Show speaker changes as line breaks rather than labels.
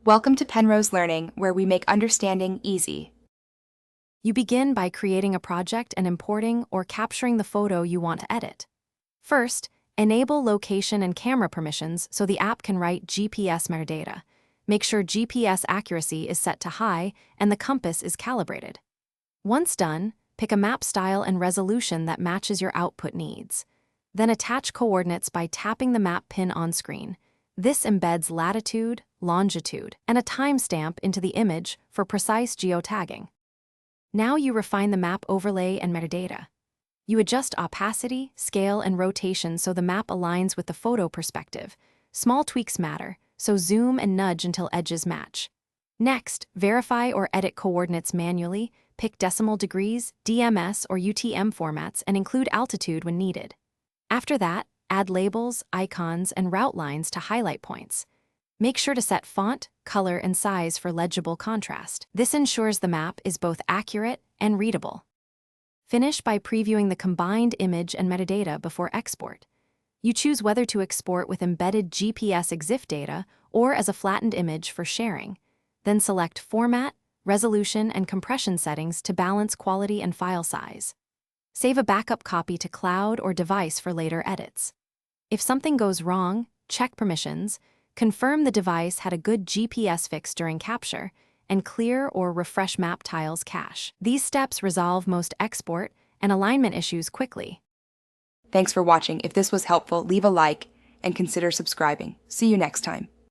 Welcome to Penrose Learning, where we make understanding easy.
You begin by creating a project and importing or capturing the photo you want to edit. First, enable location and camera permissions so the app can write GPS metadata. Make sure GPS accuracy is set to high and the compass is calibrated. Once done, pick a map style and resolution that matches your output needs. Then attach coordinates by tapping the map pin on screen. This embeds latitude, longitude, and a timestamp into the image for precise geotagging. Now you refine the map overlay and metadata. You adjust opacity, scale, and rotation so the map aligns with the photo perspective. Small tweaks matter, so zoom and nudge until edges match. Next, verify or edit coordinates manually, pick decimal degrees, DMS, or UTM formats, and include altitude when needed. After that, add labels, icons, and route lines to highlight points. Make sure to set font, color, and size for legible contrast. This ensures the map is both accurate and readable. Finish by previewing the combined image and metadata before export. You choose whether to export with embedded GPS EXIF data or as a flattened image for sharing. Then select Format, Resolution, and Compression settings to balance quality and file size. Save a backup copy to cloud or device for later edits. If something goes wrong, check permissions, confirm the device had a good GPS fix during capture, and clear or refresh map tiles cache. These steps resolve most export and alignment issues quickly.
Thanks for watching. If this was helpful, leave a like and consider subscribing. See you next time.